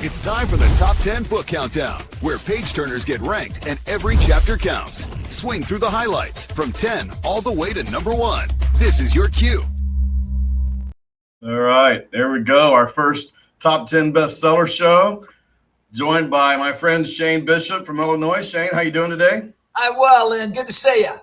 It's time for the Top 10 Book Countdown, where page turners get ranked and every chapter counts. Swing through the highlights from 10 all the way to number 1. This is your cue. All right, there we go. Our first Top 10 Bestseller show, joined by my friend Shane Bishop from Illinois. Shane, how you doing today? I'm well, Lynn. Good to see you.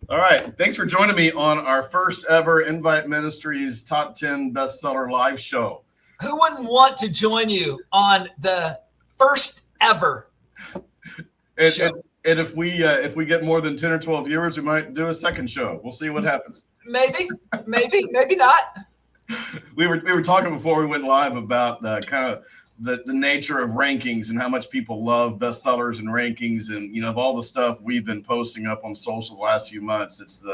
All right, thanks for joining me on our first ever Invite Ministries Top 10 Bestseller live show. Who wouldn't want to join you on the first ever show? And if we get more than 10 or 12 viewers, we might do a second show. We'll see what happens. Maybe not. We were talking before we went live about the nature of rankings and how much people love bestsellers and rankings, and of all the stuff we've been posting up on social the last few months, it's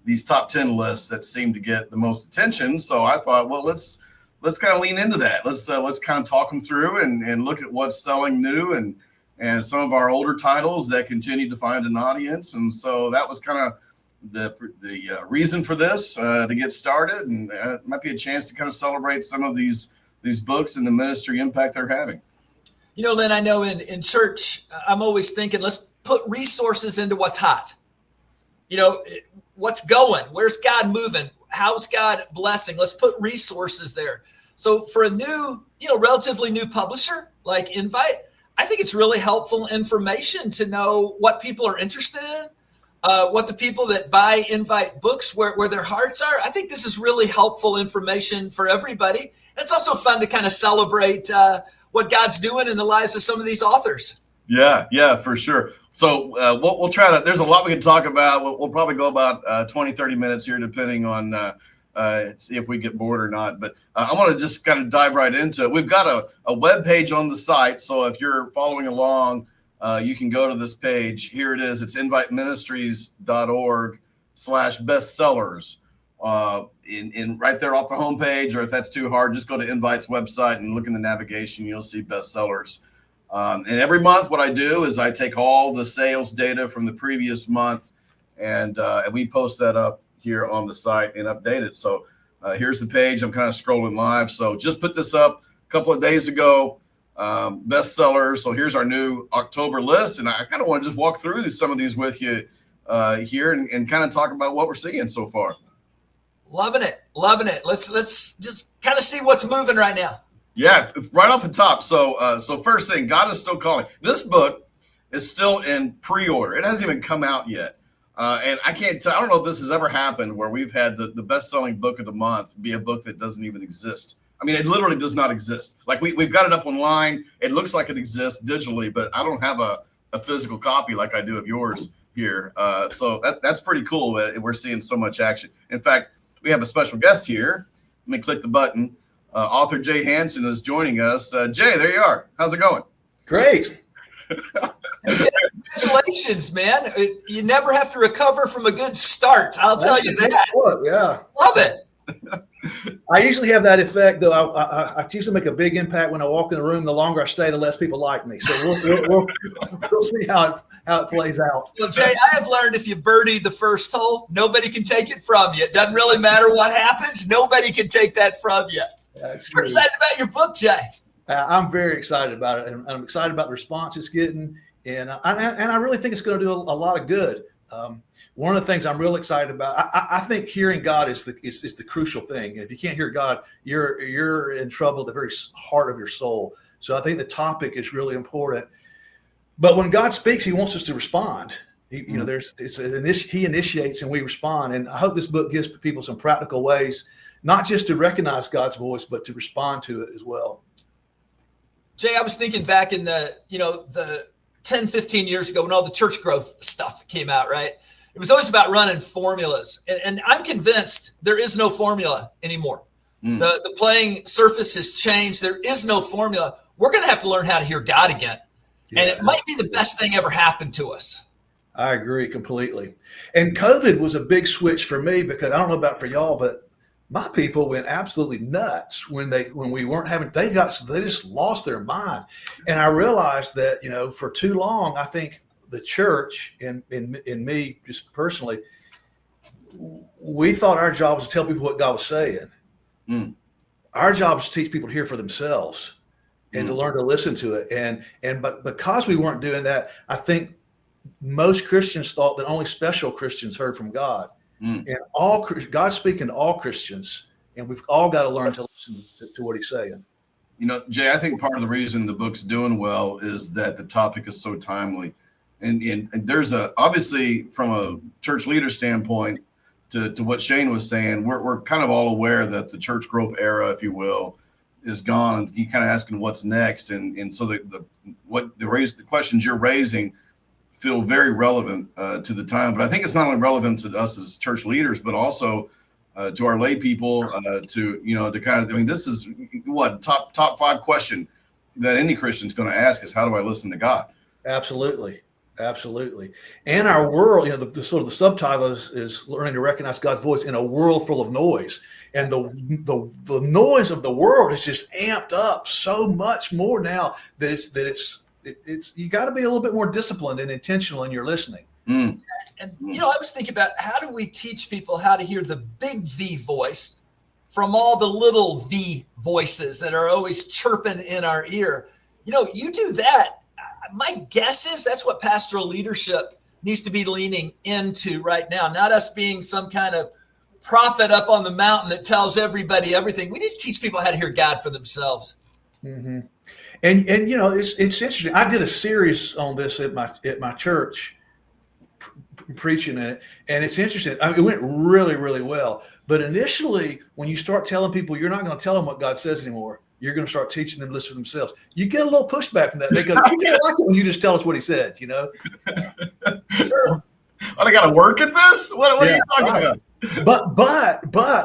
these top 10 lists that seem to get the most attention. So I thought, well, let's kind of lean into that. Let's kind of talk them through and look at what's selling new and some of our older titles that continue to find an audience. And so that was kind of the reason for this to get started, and it might be a chance to kind of celebrate some of these books and the ministry impact they're having. Lynn, I know in church, I'm always thinking, let's put resources into what's hot. What's going? Where's God moving? How's God blessing? Let's put resources there. So for a new, relatively new publisher like Invite, I think it's really helpful information to know what people are interested in, what the people that buy Invite books, where their hearts are. I think this is really helpful information for everybody. And it's also fun to kind of celebrate what God's doing in the lives of some of these authors. Yeah, for sure. So we'll try to, there's a lot we can talk about. We'll probably go about 20, 30 minutes here, depending on see if we get bored or not. But I want to just kind of dive right into it. We've got a web page on the site. So if you're following along, you can go to this page. Here it is. It's inviteministries.org/bestsellers. In right there off the homepage, or if that's too hard, just go to Invite's website and look in the navigation. You'll see bestsellers. And every month, what I do is I take all the sales data from the previous month, and we post that up here on the site and update it. So here's the page. I'm kind of scrolling live. So just put this up a couple of days ago, bestsellers. So here's our new October list, and I kind of want to just walk through some of these with you here and kind of talk about what we're seeing so far. Loving it. Let's just kind of see what's moving right now. Yeah, right off the top. So first thing, God is still calling. This book is still in pre-order. It hasn't even come out yet. And I can't tell, I don't know if this has ever happened where we've had the best-selling book of the month be a book that doesn't even exist. I mean, it literally does not exist. Like we've got it up online. It looks like it exists digitally, but I don't have a physical copy like I do of yours here. So that's pretty cool that we're seeing so much action. In fact, we have a special guest here. Let me click the button. Author Jay Hansen is joining us. Jay, there you are. How's it going? Great. Congratulations, man. You never have to recover from a good start. I'll tell you that. Yeah. Love it. I usually have that effect, though. I usually make a big impact when I walk in the room. The longer I stay, the less people like me. So we'll see how it plays out. Well, Jay, I have learned if you birdie the first hole, nobody can take it from you. It doesn't really matter what happens. Nobody can take that from you. That's We're excited about your book, Jay. I'm very excited about it, and I'm excited about the response it's getting, and I really think it's going to do a lot of good. One of the things I'm real excited about, I think hearing God is the crucial thing, and if you can't hear God, you're in trouble at the very heart of your soul. So I think the topic is really important. But when God speaks, He wants us to respond. He initiates and we respond, and I hope this book gives people some practical ways, not just to recognize God's voice, but to respond to it as well. Jay, I was thinking back in the 10, 15 years ago when all the church growth stuff came out, right? It was always about running formulas. And I'm convinced there is no formula anymore. The playing surface has changed. There is no formula. We're going to have to learn how to hear God again. Yeah. And it might be the best thing ever happened to us. I agree completely. And COVID was a big switch for me, because I don't know about for y'all, but my people went absolutely nuts when we weren't having, they just lost their mind. And I realized that, for too long, I think the church and me just personally, we thought our job was to tell people what God was saying. Our job is to teach people to hear for themselves. and to learn to listen to it. But because we weren't doing that, I think most Christians thought that only special Christians heard from God. And God's speaking to all Christians, and we've all got to learn to listen to what he's saying. You know, Jay, I think part of the reason the book's doing well is that the topic is so timely. And there's obviously from a church leader standpoint to what Shane was saying, we're kind of all aware that the church growth era, if you will, is gone. He kind of asking what's next. And so the questions you're raising feel very relevant to the time. But I think it's not only relevant to us as church leaders, but also to our lay people, to kind of, I mean, this is what top 5 question that any Christian's going to ask is, how do I listen to God? Absolutely. And our world, the sort of the subtitle is learning to recognize God's voice in a world full of noise. And the noise of the world is just amped up so much more now that it's you got to be a little bit more disciplined and intentional in your listening. And I was thinking about, how do we teach people how to hear the big V voice from all the little V voices that are always chirping in our ear? You do that. My guess is that's what pastoral leadership needs to be leaning into right now, not us being some kind of prophet up on the mountain that tells everybody everything. We need to teach people how to hear God for themselves. Mm-hmm. And it's interesting. I did a series on this at my church, preaching in it, and it's interesting. I mean, it went really, really well. But initially, when you start telling people you're not going to tell them what God says anymore, you're going to start teaching them to listen for themselves, you get a little pushback from that. They go, "We can't like it when you just tell us what he said." Sure. I got to work at this. What are you talking about? But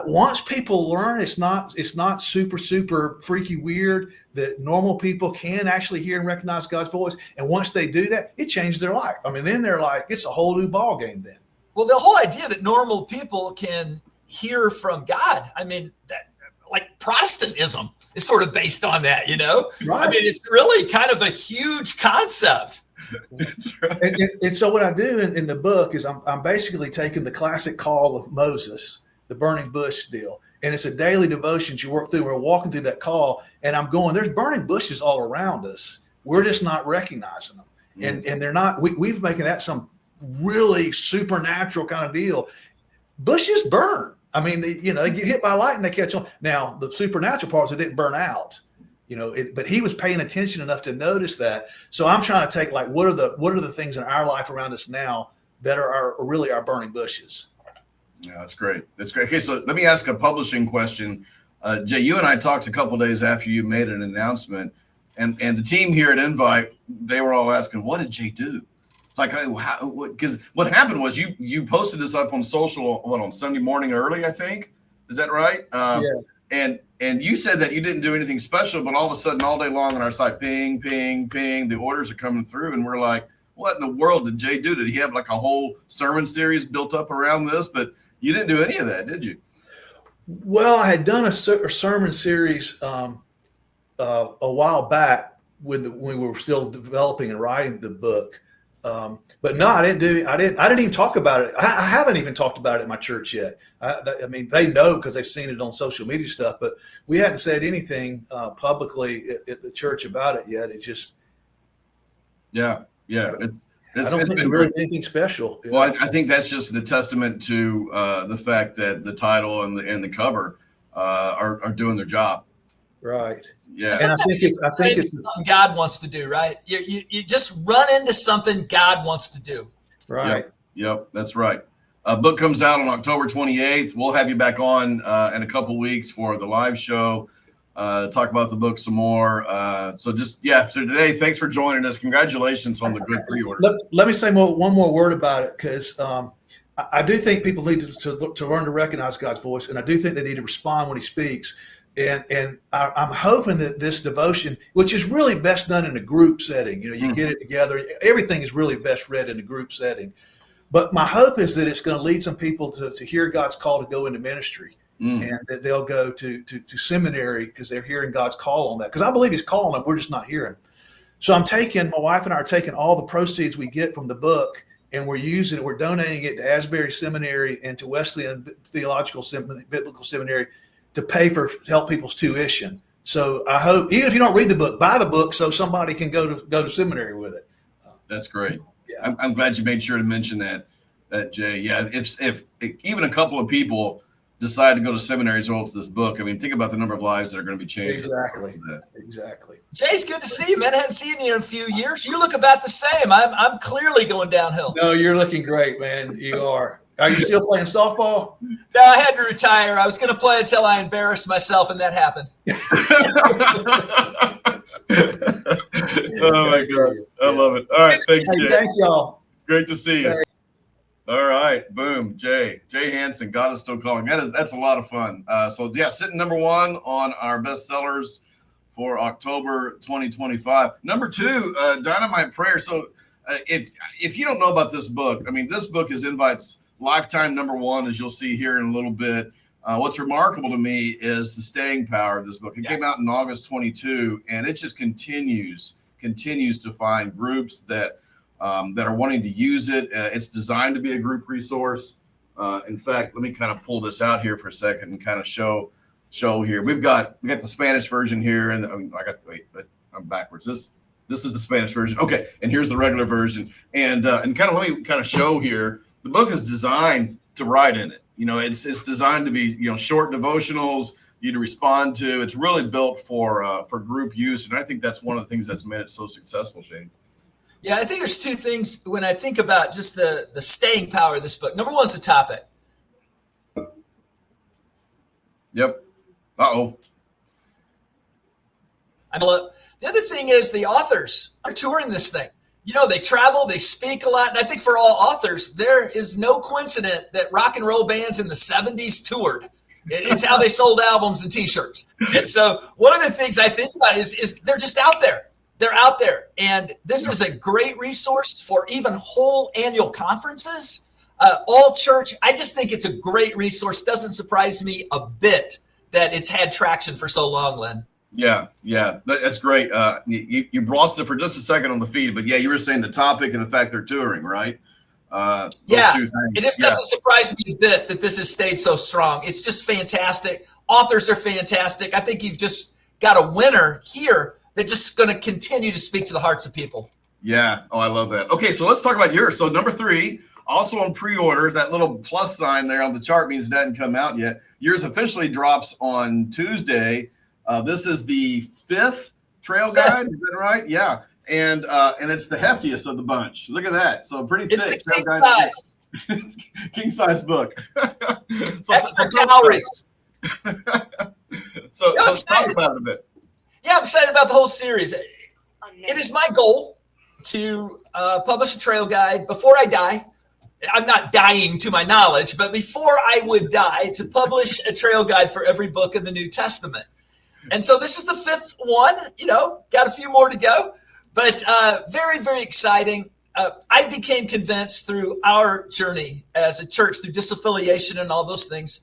once people learn it's not super freaky weird, that normal people can actually hear and recognize God's voice, and once they do that, it changes their life. I mean, then they're like, it's a whole new ball game then. Well, the whole idea that normal people can hear from God, I mean, that like Protestantism is sort of based on that, Right. I mean, it's really kind of a huge concept. And so what I do in the book is I'm basically taking the classic call of Moses, the burning bush deal, and it's a daily devotions you work through. We're walking through that call, and I'm going, there's burning bushes all around us. We're just not recognizing them, and they're not. We've making that some really supernatural kind of deal. Bushes burn. I mean, they get hit by lightning, they catch on. Now the supernatural parts, it didn't burn out. But he was paying attention enough to notice that. So I'm trying to take what are the things in our life around us now that are really our burning bushes. Yeah, that's great. Okay, so let me ask a publishing question. Jay, you and I talked a couple of days after you made an announcement, and the team here at Invite, they were all asking, what did Jay do? Like, because what happened was you posted this up on social on Sunday morning early, I think. Is that right? Yeah. And you said that you didn't do anything special, but all of a sudden, all day long on our site, ping, ping, ping, the orders are coming through, and we're like, what in the world did Jay do? Did he have like a whole sermon series built up around this? But you didn't do any of that, did you? Well, I had done a sermon series a while back when we were still developing and writing the book. But no, I didn't even talk about it. I haven't even talked about it in my church yet. I mean, they know because they've seen it on social media stuff, but we hadn't said anything publicly at the church about it yet. It's just, yeah. I don't think really anything special. Well, I think that's just a testament to the fact that the title and the cover are doing their job. Right. Yeah. And I think it's something God wants to do, right? You just run into something God wants to do. Right. Yep, that's right. Book comes out on October 28th. We'll have you back on in a couple weeks for the live show. Talk about the book some more. So today, thanks for joining us. Congratulations on the good pre-order. Let me say one more word about it, because I do think people need to learn to recognize God's voice, and I do think they need to respond when he speaks. And I'm hoping that this devotion, which is really best done in a group setting, you get it together. Everything is really best read in a group setting. But my hope is that it's going to lead some people to hear God's call to go into ministry, and that they'll go to seminary because they're hearing God's call on that. Because I believe he's calling them, we're just not hearing. So my wife and I are taking all the proceeds we get from the book, and we're donating it to Asbury Seminary and to Wesleyan Biblical Seminary to help people's tuition. So I hope, even if you don't read the book, buy the book so somebody can go to seminary with it. That's great. Yeah. I'm glad you made sure to mention that, Jay. Yeah, if even a couple of people decide to go to seminary as well as this book, I mean, think about the number of lives that are going to be changed. Exactly. Jay's good to see you, man. I haven't seen you in a few years. You look about the same. I'm clearly going downhill. No, you're looking great, man. You are. Are you still playing softball? No, I had to retire. I was going to play until I embarrassed myself, and that happened. Oh my God, I love it. All right, thanks, Jay. Thanks, y'all. Great to see you. All right, boom, Jay Hansen. God is still calling. That's a lot of fun. So yeah, sitting number one on our bestsellers for October 2025. Number two, Dynamite Prayer. So if you don't know about this book, I mean, this book is Invite's lifetime number one, as you'll see here in a little bit. What's remarkable to me is the staying power of this book. It came out in August 22, and it just continues to find groups that are wanting to use it. It's designed to be a group resource. In fact, let me kind of pull this out here for a second and kind of show here. We got the Spanish version here, and I'm backwards. This is the Spanish version. Okay, and here's the regular version. And kind of let me kind of show here. The book is designed to write in it. You know, it's designed to be, you know, short devotionals you to respond to. It's really built for group use, and I think that's one of the things that's made it so successful, Shane. Yeah, I think there's two things when I think about just the staying power of this book. Number one is the topic. Yep. Uh-oh. The other thing is the authors are touring this thing. You know, they travel, they speak a lot. And I think for all authors, there is no coincidence that rock and roll bands in the 70s toured. It's how they sold albums and T-shirts. And so one of the things I think about is they're just out there. They're out there. And this is a great resource for even whole annual conferences, all church. I just think it's a great resource. Doesn't surprise me a bit that it's had traction for so long, Lynn. Yeah, that's great. You lost it for just a second on the feed, but yeah, you were saying the topic and the fact they're touring, right? It just doesn't surprise me a bit that this has stayed so strong. It's just fantastic. Authors are fantastic. I think you've just got a winner here that's just going to continue to speak to the hearts of people. Yeah. Oh, I love that. Okay, so let's talk about yours. So number 3, also on pre-order, that little plus sign there on the chart means it hasn't come out yet. Yours officially drops on Tuesday. This is the 5th trail guide. Is that right? Yeah. And it's the heftiest of the bunch. Look at that. So pretty thick. It's the king size. King size book. Extra calories. So talk about it a bit. Yeah, I'm excited about the whole series. It is my goal to publish a trail guide before I die. I'm not dying to my knowledge, but before I would die, to publish a trail guide for every book in the New Testament. And so this is the 5th one, got a few more to go, but very, very exciting. I became convinced through our journey as a church, through disaffiliation and all those things,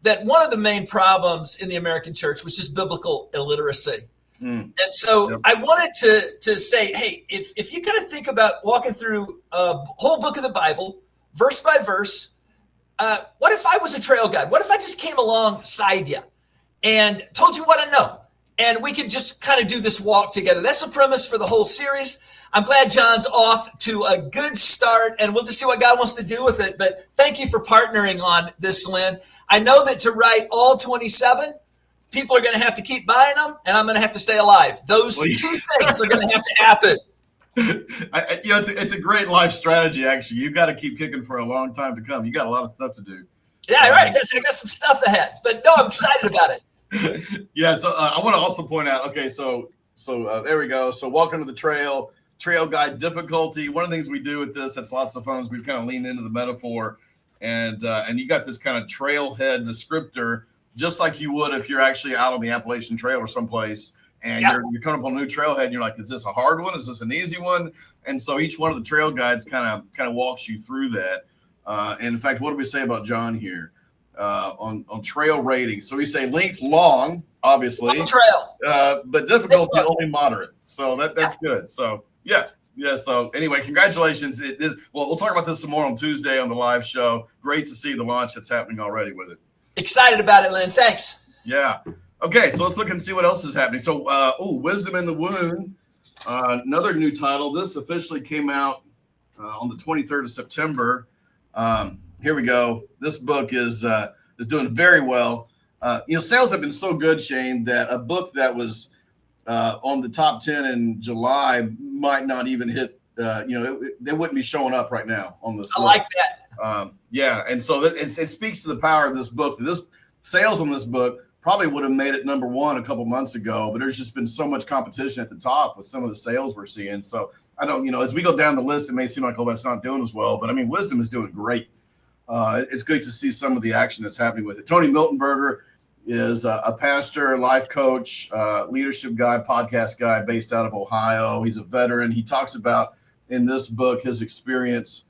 that one of the main problems in the American church was just biblical illiteracy. And so I wanted to say, hey, if you kind of think about walking through a whole book of the Bible, verse by verse, what if I was a trail guide? What if I just came alongside you and told you what I know? And we could just kind of do this walk together. That's the premise for the whole series. I'm glad John's off to a good start, and we'll just see what God wants to do with it. But thank you for partnering on this, Lynn. I know that to write all 27, people are going to have to keep buying them, and I'm going to have to stay alive. Those two things are going to have to happen. It's a great life strategy, actually. You've got to keep kicking for a long time to come. You got a lot of stuff to do. Yeah, right. I got some stuff ahead, but no, I'm excited about it. Yeah, so I want to also point out, okay, so there we go. So welcome to the trail guide difficulty. One of the things we do with this, that's lots of fun, is we've kind of leaned into the metaphor, and you got this kind of trailhead descriptor, just like you would if you're actually out on the Appalachian Trail or someplace, and you're coming up on a new trailhead, and you're like, is this a hard one? Is this an easy one? And so each one of the trail guides kind of walks you through that. And in fact, what do we say about John here on trail rating? So we say length long, obviously, trail, but difficulty only moderate. So that's good. So yeah. So anyway, congratulations. We'll talk about this some more on Tuesday on the live show. Great to see the launch that's happening already with it. Excited about it, Lynn. Thanks. Yeah. Okay, so let's look and see what else is happening. So, Wisdom in the Wound, another new title. This officially came out on the 23rd of September. Here we go. This book is doing very well. Sales have been so good, Shane, that a book that was on the top 10 in July might not even hit. They wouldn't be showing up right now on this. I like that. Yeah, and so it speaks to the power of this book. This sales on this book probably would have made it number one a couple months ago, but there's just been so much competition at the top with some of the sales we're seeing. So I don't, as we go down the list, it may seem like, oh, that's not doing as well. But I mean, Wisdom is doing great. It's good to see some of the action that's happening with it. Tony Miltenberger is a pastor, life coach, leadership guy, podcast guy based out of Ohio. He's a veteran. He talks about in this book his experience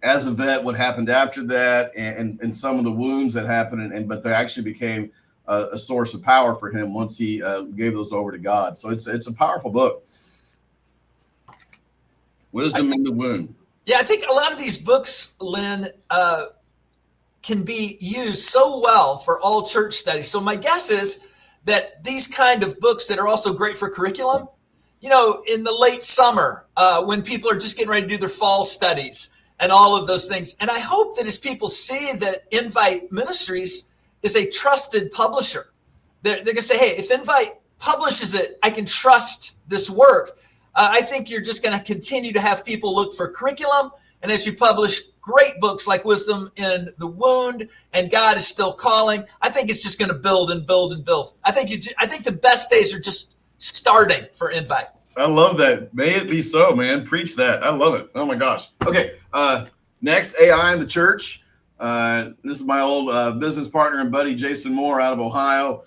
as a vet, what happened after that, and some of the wounds that happened, but they actually became a source of power for him once he gave those over to God. So it's a powerful book. Wisdom in the Wound. Yeah, I think a lot of these books, Lynn, can be used so well for all church studies. So my guess is that these kind of books that are also great for curriculum, in the late summer, when people are just getting ready to do their fall studies and all of those things. And I hope that as people see that Invite Ministries is a trusted publisher, they're going to say, hey, if Invite publishes it, I can trust this work. I think you're just going to continue to have people look for curriculum. And as you publish great books like Wisdom in the Wound and God is Still Calling, I think it's just going to build and build and build. I think the best days are just starting for Invite. I love that. May it be so, man. Preach that. I love it. Oh my gosh. Okay. Next, AI in the Church. This is my old business partner and buddy, Jason Moore, out of Ohio.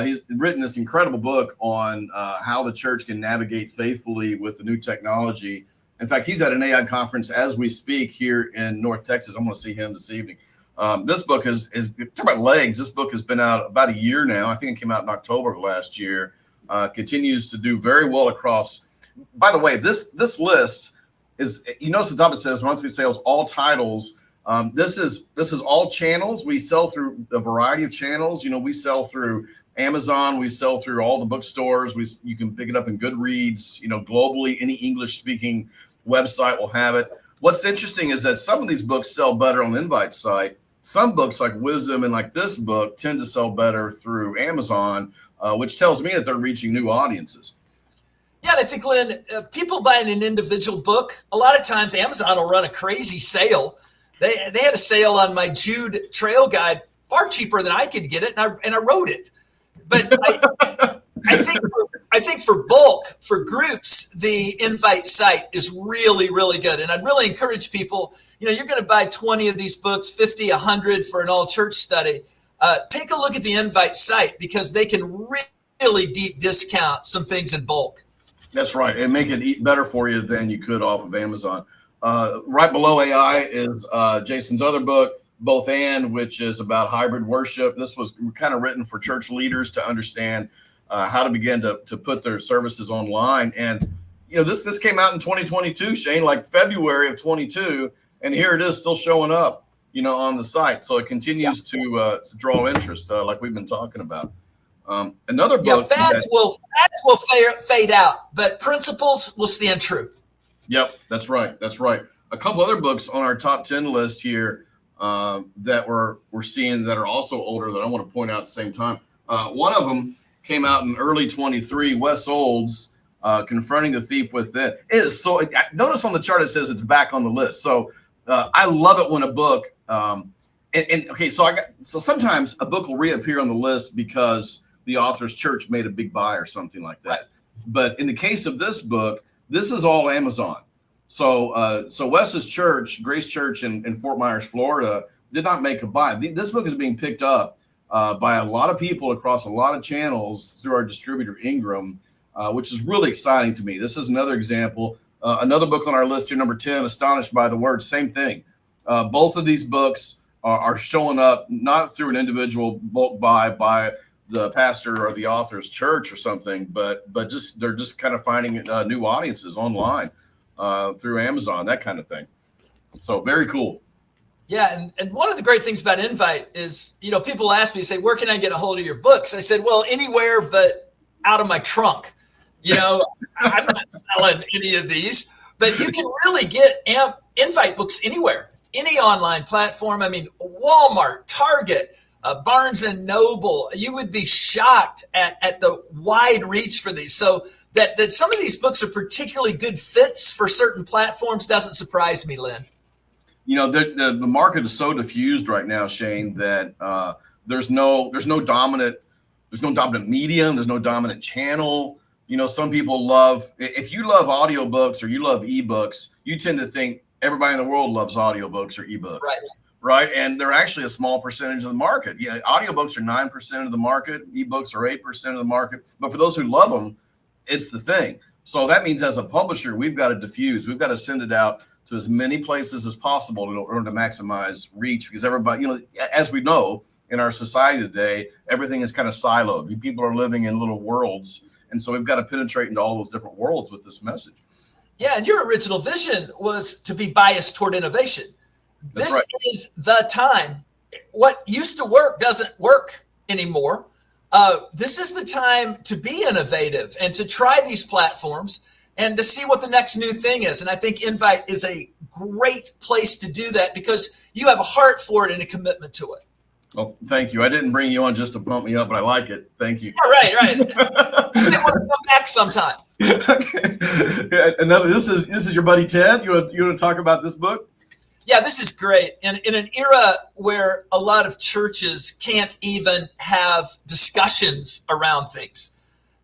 He's written this incredible book on how the church can navigate faithfully with the new technology. In fact, he's at an AI conference as we speak here in North Texas. I'm going to see him this evening. This book is talk about legs. This book has been out about a year now. I think it came out in October of last year. Continues to do very well across. By the way, this list is, notice the top it says monthly sales, all titles. This is all channels. We sell through a variety of channels. We sell through Amazon. We sell through all the bookstores. You can pick it up in Goodreads. Globally, any English-speaking website will have it. What's interesting is that some of these books sell better on the Invite site. Some books like Wisdom and like this book tend to sell better through Amazon, which tells me that they're reaching new audiences. Yeah, and I think, Lynn, people buying an individual book, a lot of times Amazon will run a crazy sale. They had a sale on my Jude Trail Guide, far cheaper than I could get it, and I wrote it. But I think for bulk, for groups, the Invite site is really, really good. And I'd really encourage people, you're going to buy 20 of these books, 50, 100 for an all-church study. Take a look at the Invite site because they can really deep discount some things in bulk. That's right, and make it eat better for you than you could off of Amazon. Right below AI is Jason's other book, Both And, which is about hybrid worship. This was kind of written for church leaders to understand how to begin to put their services online. And, this came out in 2022, Shane, like February of 22, and here it is still showing up, on the site. So it continues to draw interest, like we've been talking about. Another book. Yeah, fads will fade out, but principles will stand true. Yep, that's right. A couple other books on our top 10 list here that we're seeing that are also older that I want to point out at the same time. One of them came out in early 23, Wes Old's Confronting the Thief Within. It is so. Notice on the chart it says it's back on the list. So I love it when a book. So sometimes a book will reappear on the list because the author's church made a big buy or something like that. Right. But in the case of this book, this is all Amazon. So Wes's church, Grace Church in Fort Myers, Florida, did not make a buy. This book is being picked up by a lot of people across a lot of channels through our distributor Ingram, which is really exciting to me. This is another example. Another book on our list here, number 10, Astonished by the Word, same thing. Both of these books are showing up not through an individual bulk buy by the pastor or the author's church or something, but they're just kind of finding new audiences online through Amazon, that kind of thing. So very cool. Yeah, and one of the great things about Invite is, people ask me, say, where can I get a hold of your books? I said, well, anywhere but out of my trunk. I'm not selling any of these, but you can really get Invite books anywhere, any online platform. I mean, Walmart, Target, Barnes and Noble. You would be shocked at the wide reach for these. So that some of these books are particularly good fits for certain platforms doesn't surprise me, Lynn. The market is so diffused right now, Shane, that there's no dominant medium, there's no dominant channel. Some people if you love audiobooks or you love ebooks, you tend to think everybody in the world loves audiobooks or ebooks. Right. And they're actually a small percentage of the market. Yeah, audiobooks are 9% of the market, ebooks are 8% of the market. But for those who love them, it's the thing. So that means as a publisher, we've got to diffuse, we've got to send it out to as many places as possible in order to maximize reach, because everybody, as we know in our society today, everything is kind of siloed. People are living in little worlds. And so we've got to penetrate into all those different worlds with this message. Yeah. And your original vision was to be biased toward innovation. This is the time. What used to work doesn't work anymore. This is the time to be innovative and to try these platforms and to see what the next new thing is. And I think Invite is a great place to do that because you have a heart for it and a commitment to it. Well, thank you. I didn't bring you on just to pump me up, but I like it. Thank you. All right. I want to come back sometime. Okay. This is your buddy Ted. You want to talk about this book? Yeah, this is great. And in an era where a lot of churches can't even have discussions around things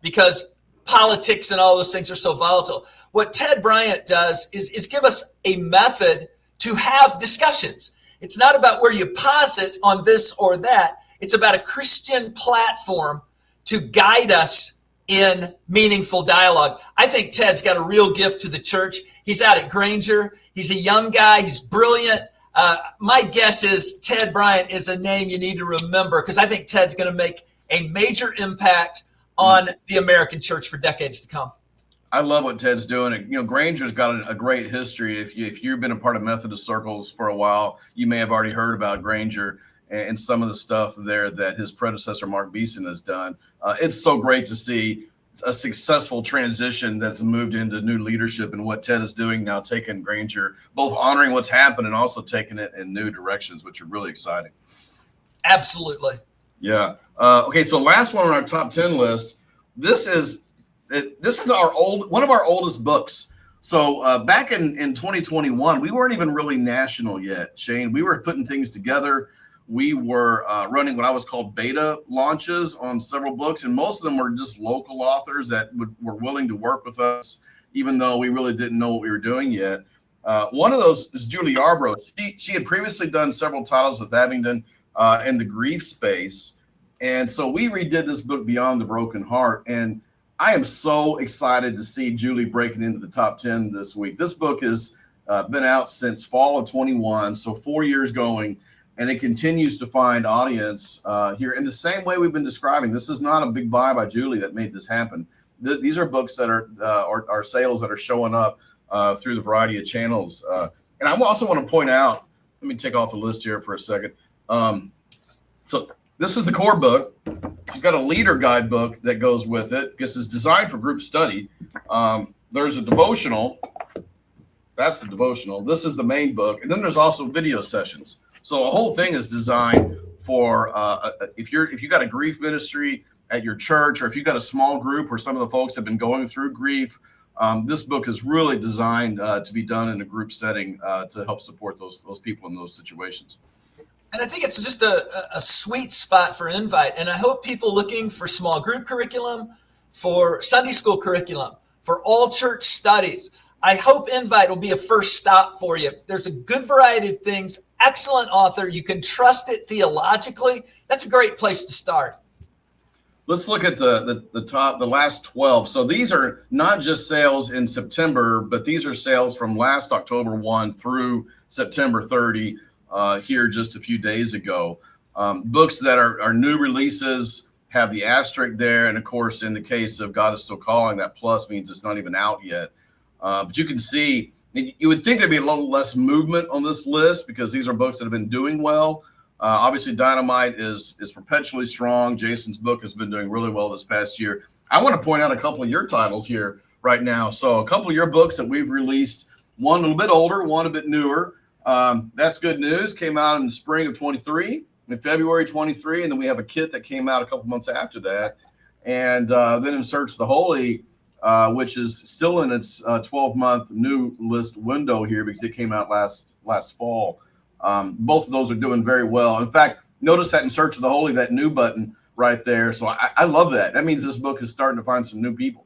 because politics and all those things are so volatile. What Ted Bryant does is give us a method to have discussions. It's not about where you posit on this or that. It's about a Christian platform to guide us in meaningful dialogue. I think Ted's got a real gift to the church. He's out at Granger. He's a young guy. He's brilliant. My guess is Ted Bryant is a name you need to remember because I think Ted's going to make a major impact on the American church for decades to come. I love what Ted's doing. Granger's got a great history. If you've been a part of Methodist circles for a while, you may have already heard about Granger and some of the stuff there that his predecessor, Mark Beeson, has done. It's so great to see a successful transition that's moved into new leadership, and what Ted is doing now, taking Granger, both honoring what's happened and also taking it in new directions, which are really exciting. Absolutely. Yeah. Okay. So last one on our top 10 list. This is one of our oldest books. So back in 2021, we weren't even really national yet, Shane. We were putting things together. We were running what I was called beta launches on several books, and most of them were just local authors that were willing to work with us, even though we really didn't know what we were doing yet. One of those is Julie Yarbrough. She had previously done several titles with Abingdon in the grief space, and so we redid this book, Beyond the Broken Heart, and I am so excited to see Julie breaking into the top 10 this week. This book has been out since fall of 21, so 4 years going. And it continues to find audience here in the same way we've been describing. This is not a big buy by Julie that made this happen. These are books that are sales that are showing up through the variety of channels. And I also want to point out, let me take off the list here for a second. So this is the core book. She's got a leader guidebook that goes with it because it's designed for group study. There's a devotional. That's the devotional. This is the main book. And then there's also video sessions. So the whole thing is designed for if you got a grief ministry at your church, or if you've got a small group where some of the folks have been going through grief, this book is really designed to be done in a group setting to help support those people in those situations. And I think it's just a sweet spot for Invite. And I hope people looking for small group curriculum, for Sunday school curriculum, for all church studies, I hope Invite will be a first stop for you. There's a good variety of things. Excellent author. You can trust it theologically. That's a great place to start. Let's look at the last 12. So these are not just sales in September, but these are sales from last October 1 through September 30 here just a few days ago. Books that are new releases have the asterisk there. And of course, in the case of God is Still Calling, that plus means it's not even out yet. But you can see, You would think there'd be a little less movement on this list because these are books that have been doing well. Obviously, Dynamite is perpetually strong. Jason's book has been doing really well this past year. I want to point out a couple of your titles here right now. So a couple of your books that we've released, one a little bit older, one a bit newer. That's Good News came out in the spring of 23, in February 23, and then we have a kit that came out a couple months after that. And then In Search of the Holy, which is still in its 12-month new list window here because it came out last fall. Both of those are doing very well. In fact, notice that In Search of the Holy, that new button right there. So I love that. That means this book is starting to find some new people.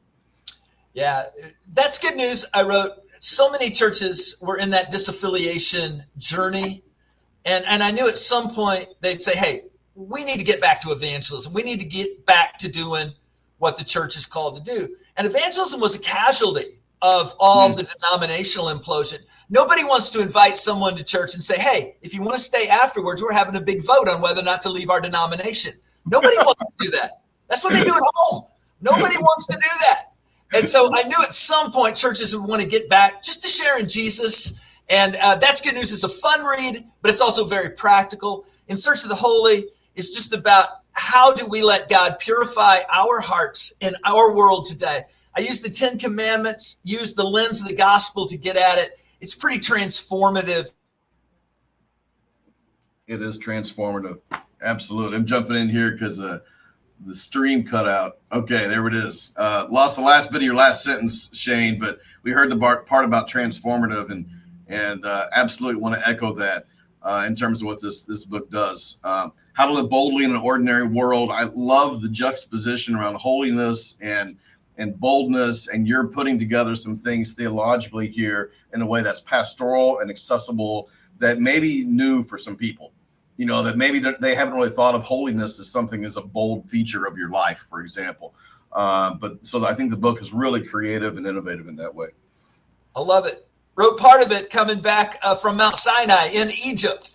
Yeah, that's good news. I wrote, so many churches were in that disaffiliation journey. And I knew at some point they'd say, hey, we need to get back to evangelism. We need to get back to doing what the church is called to do. And evangelism was a casualty of all the denominational implosion. Nobody wants to invite someone to church and say, hey, if you want to stay afterwards, we're having a big vote on whether or not to leave our denomination. Nobody wants to do that. That's what they do at home. Nobody wants to do that. And so I knew at some point churches would want to get back just to share in Jesus. And That's Good News is a fun read, but it's also very practical. In Search of the Holy is just about how do we let God purify our hearts in our world today. I use the 10 Commandments, use the lens of the gospel to get at it. It's pretty transformative. It is transformative. Absolutely. I'm jumping in here because the stream cut out. Okay, there it is. Lost the last bit of your last sentence, Shane, but we heard the part about transformative and absolutely want to echo that in terms of what this book does. How to live boldly in an ordinary world. I love the juxtaposition around holiness and boldness, and you're putting together some things theologically here in a way that's pastoral and accessible that may be new for some people. You know, that maybe they haven't really thought of holiness as something as a bold feature of your life, for example. But so I think the book is really creative and innovative in that way. I love it. Wrote part of it coming back from Mount Sinai in Egypt,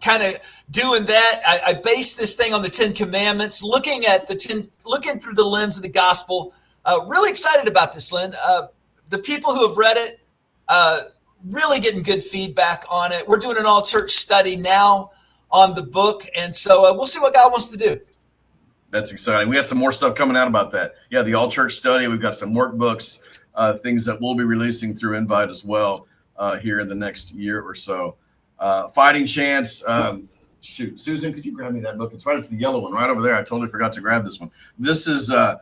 kind of doing that. I based this thing on the 10 Commandments, looking through the lens of the gospel. Really excited about this, Lynn. The people who have read it, really getting good feedback on it. We're doing an all-church study now on the book, and so we'll see what God wants to do. That's exciting. We got some more stuff coming out about that. Yeah, the all-church study. We've got some workbooks, things that we'll be releasing through Invite as well here in the next year or so. Fighting Chance. Shoot, Susan, could you grab me that book? It's the yellow one right over there. I totally forgot to grab this one. This is a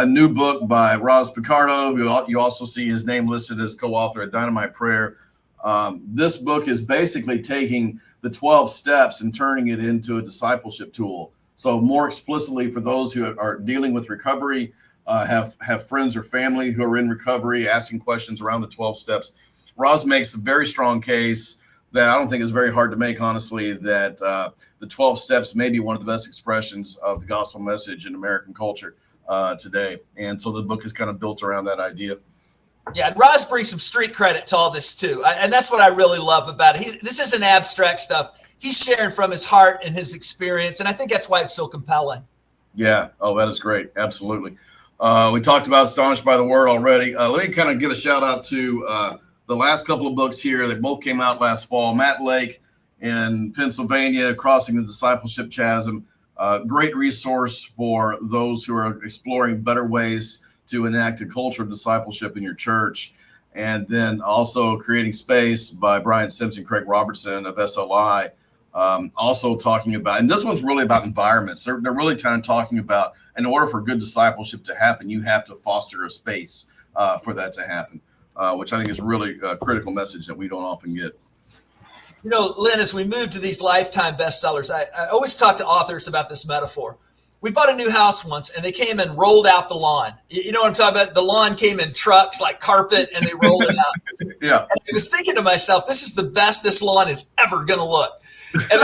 new book by Roz Picardo. You also see his name listed as co-author at Dynamite Prayer. This book is basically taking the 12 steps and turning it into a discipleship tool. So more explicitly for those who are dealing with recovery, have friends or family who are in recovery, asking questions around the 12 steps. Roz makes a very strong case that I don't think is very hard to make, honestly, that the 12 steps may be one of the best expressions of the gospel message in American culture today. And so the book is kind of built around that idea. Yeah, and Roz brings some street credit to all this too. And that's what I really love about it. This isn't abstract stuff. He's sharing from his heart and his experience. And I think that's why it's so compelling. Yeah. Oh, that is great. Absolutely. We talked about Astonished by the Word already. Let me kind of give a shout out to the last couple of books here that both came out last fall. Matt Lake in Pennsylvania, Crossing the Discipleship Chasm. Great resource for those who are exploring better ways to enact a culture of discipleship in your church. And then also Creating Space by Brian Simpson, Craig Robertson of SLI. Also talking about, and this one's really about environments. They're really kind of talking about, in order for good discipleship to happen, you have to foster a space for that to happen, which I think is really a critical message that we don't often get. You know, Lynn, as we move to these lifetime bestsellers, I always talk to authors about this metaphor. We bought a new house once, and they came and rolled out the lawn. You know what I'm talking about? The lawn came in trucks like carpet, and they rolled it out. Yeah. And I was thinking to myself, this is the best this lawn is ever going to look. And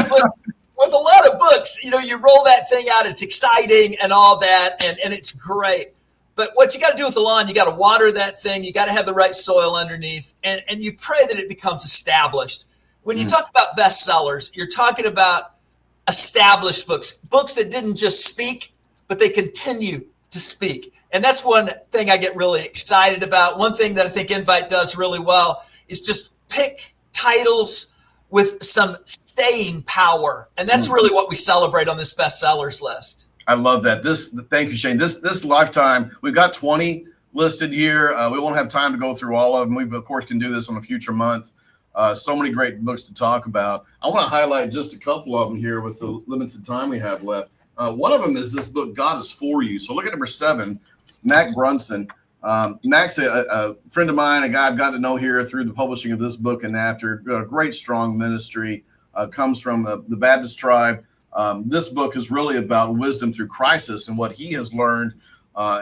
with a lot of books, you know, you roll that thing out, it's exciting and all that, and it's great. But what you got to do with the lawn, you got to water that thing. You got to have the right soil underneath, and you pray that it becomes established. When you talk about bestsellers, you're talking about established books that didn't just speak, but they continue to speak. And that's one thing I get really excited about. One thing that I think Invite does really well is just pick titles with some staying power. And that's really what we celebrate on this bestsellers list. I love that. Thank you, Shane. This lifetime, we've got 20 listed here. We won't have time to go through all of them. We, of course, can do this on a future month. So many great books to talk about. I want to highlight just a couple of them here with the limited time we have left. One of them is this book, God is For You. So look at number 7, Mac Brunson. Mac's a friend of mine, a guy I've got to know here through the publishing of this book and after. A great, strong ministry, comes from the Baptist tribe. This book is really about wisdom through crisis and what he has learned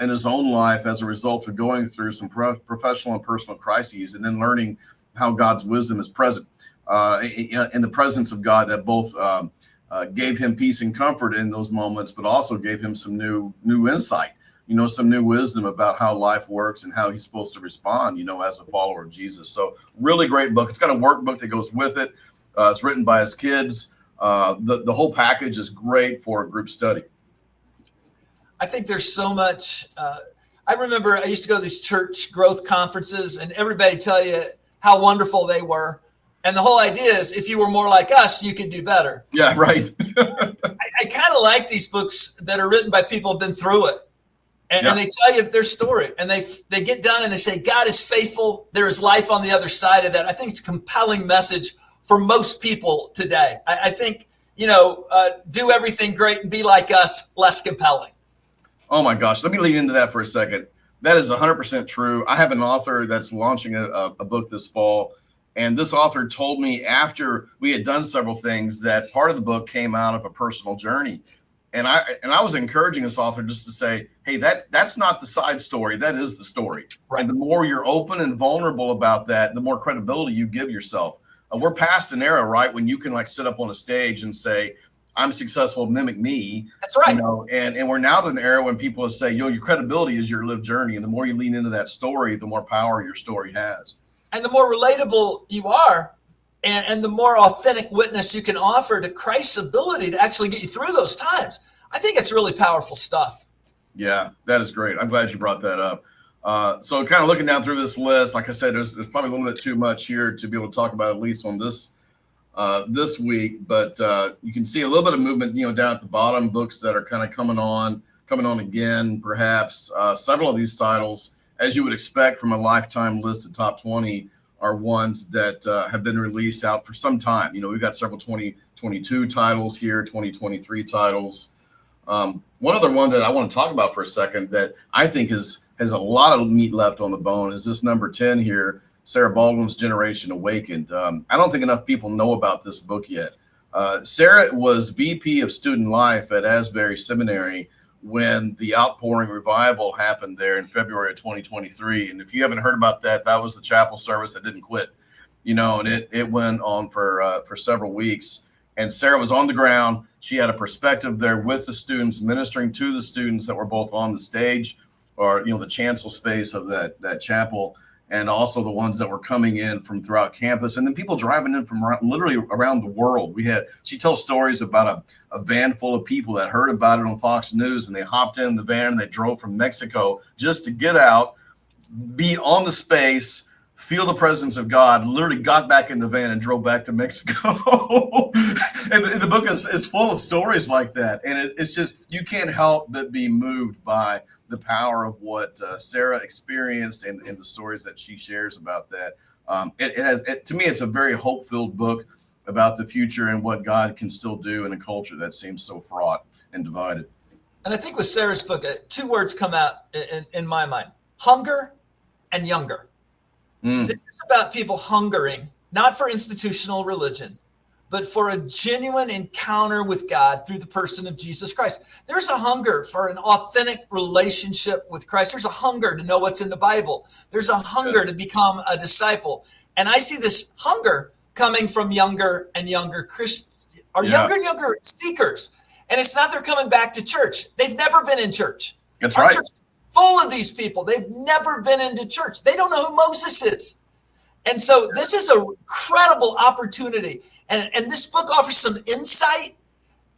in his own life as a result of going through some professional and personal crises, and then learning how God's wisdom is present in the presence of God, that both gave him peace and comfort in those moments, but also gave him some new insight, some new wisdom about how life works and how he's supposed to respond, as a follower of Jesus. So really great book. It's got a workbook that goes with it. It's written by his kids. The whole package is great for a group study. I think there's so much. I remember I used to go to these church growth conferences, and everybody tell you how wonderful they were. And the whole idea is if you were more like us, you could do better. Yeah, right. I kind of like these books that are written by people who've been through it. And they tell you their story, and they get done and they say, God is faithful. There is life on the other side of that. I think it's a compelling message for most people today. I think, do everything great and be like us, less compelling. Oh my gosh. Let me lean into that for a second. That is 100% true. I have an author that's launching a book this fall. And this author told me after we had done several things that part of the book came out of a personal journey. And I was encouraging this author just to say, hey, that's not the side story. That is the story. Right. And the more you're open and vulnerable about that, the more credibility you give yourself. We're past an era, right, when you can sit up on a stage and say, I'm successful, mimic me. That's right. And we're now to an era when people say, your credibility is your lived journey. And the more you lean into that story, the more power your story has. And the more relatable you are, and the more authentic witness you can offer to Christ's ability to actually get you through those times. I think it's really powerful stuff. Yeah, that is great. I'm glad you brought that up. So kind of looking down through this list, like I said, there's probably a little bit too much here to be able to talk about, at least on this week. But you can see a little bit of movement, down at the bottom, books that are kind of coming on again, perhaps. Several of these titles, as you would expect from a lifetime list of top 20, are ones that have been released out for some time. We've got several 2022 titles here, 2023 titles. One other one that I want to talk about for a second that I think has a lot of meat left on the bone is this number 10 here, Sarah Baldwin's Generation Awakened. I don't think enough people know about this book yet. Sarah was VP of Student Life at Asbury Seminary when the Outpouring Revival happened there in February of 2023. And if you haven't heard about that, that was the chapel service that didn't quit, and it went on for several weeks. And Sarah was on the ground. She had a perspective there with the students, ministering to the students that were both on the stage or, the chancel space of that chapel, and also the ones that were coming in from throughout campus, and then people driving in from literally around the world. She tells stories about a van full of people that heard about it on Fox News, and they hopped in the van and they drove from Mexico just to get out, be on the space, feel the presence of God, literally got back in the van and drove back to Mexico. And the book is full of stories like that. And it's just, you can't help but be moved by the power of what Sarah experienced and the stories that she shares about that. To me, it's a very hope-filled book about the future and what God can still do in a culture that seems so fraught and divided. And I think with Sarah's book, 2 words come out in my mind: hunger and younger. This is about people hungering, not for institutional religion, but for a genuine encounter with God through the person of Jesus Christ. There's a hunger for an authentic relationship with Christ. There's a hunger to know what's in the Bible. There's a hunger to become a disciple. And I see this hunger coming from younger and younger Christians, or younger and younger seekers. And it's not they're coming back to church. They've never been in church. That's Our right. church is full of these people. They've never been into church. They don't know who Moses is. And so this is an incredible opportunity. And this book offers some insight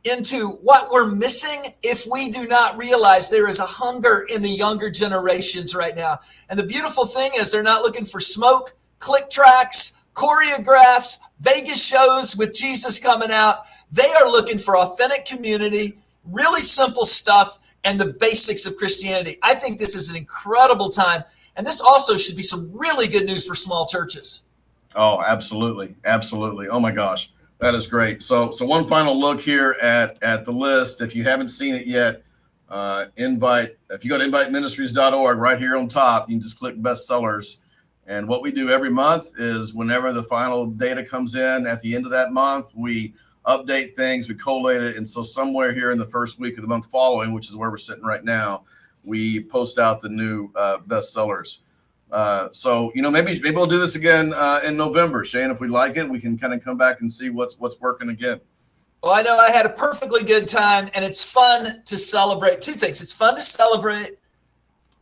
into what we're missing if we do not realize there is a hunger in the younger generations right now. And the beautiful thing is they're not looking for smoke. click tracks, choreographs, Vegas shows with Jesus coming out. They are looking for authentic community, really simple stuff, and the basics of Christianity. I think this is an incredible time. And this also should be some really good news for small churches. Oh, absolutely. Absolutely. Oh my gosh. That is great. So one final look here at the list. If you haven't seen it yet, if you go to inviteministries.org, right here on top, you can just click bestsellers. And what we do every month is whenever the final data comes in at the end of that month, we update things, we collate it. And so somewhere here in the first week of the month following, which is where we're sitting right now, we post out the new bestsellers. So, maybe we'll do this again in November, Shane. If we like it, we can kind of come back and see what's working again. Well, I know I had a perfectly good time, and it's fun to celebrate two things. It's fun to celebrate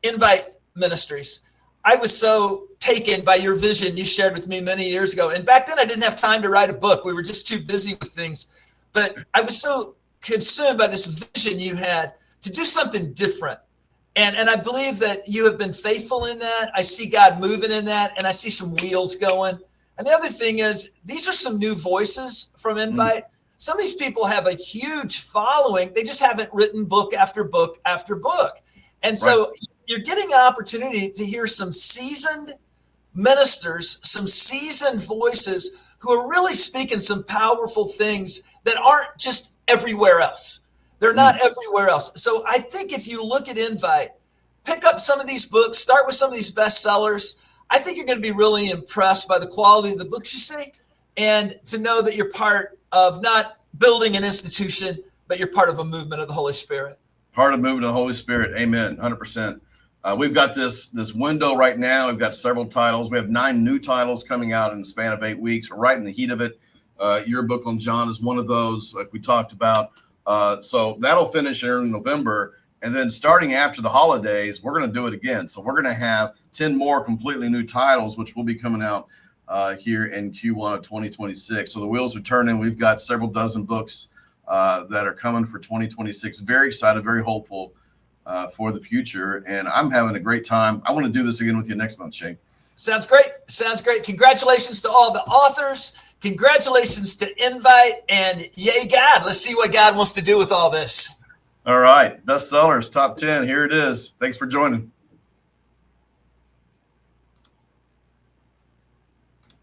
Invite Ministries. I was so taken by your vision you shared with me many years ago. And back then I didn't have time to write a book. We were just too busy with things. But I was so consumed by this vision you had to do something different. And I believe that you have been faithful in that. I see God moving in that, and I see some wheels going. And the other thing is, these are some new voices from Invite. Some of these people have a huge following. They just haven't written book after book after book. And so you're getting an opportunity to hear some seasoned ministers, some seasoned voices who are really speaking some powerful things that aren't just everywhere else. They're not everywhere else. So I think if you look at Invite, pick up some of these books, start with some of these bestsellers. I think you're going to be really impressed by the quality of the books you see, and to know that you're part of not building an institution, but you're part of a movement of the Holy Spirit. Part of movement of the Holy Spirit. Amen. 100%. We've got this window right now. We've got several titles. We have 9 new titles coming out in the span of 8 weeks. We're right in the heat of it. Your book on John is one of those, like we talked about. So that'll finish in November. And then starting after the holidays, we're going to do it again. So we're going to have 10 more completely new titles, which will be coming out here in Q1 of 2026. So the wheels are turning. We've got several dozen books that are coming for 2026. Very excited, very hopeful for the future. And I'm having a great time. I want to do this again with you next month, Shane. Sounds great. Sounds great. Congratulations to all the authors. Congratulations to Invite, and yay, God. Let's see what God wants to do with all this. All right. Bestsellers, top 10. Here it is. Thanks for joining.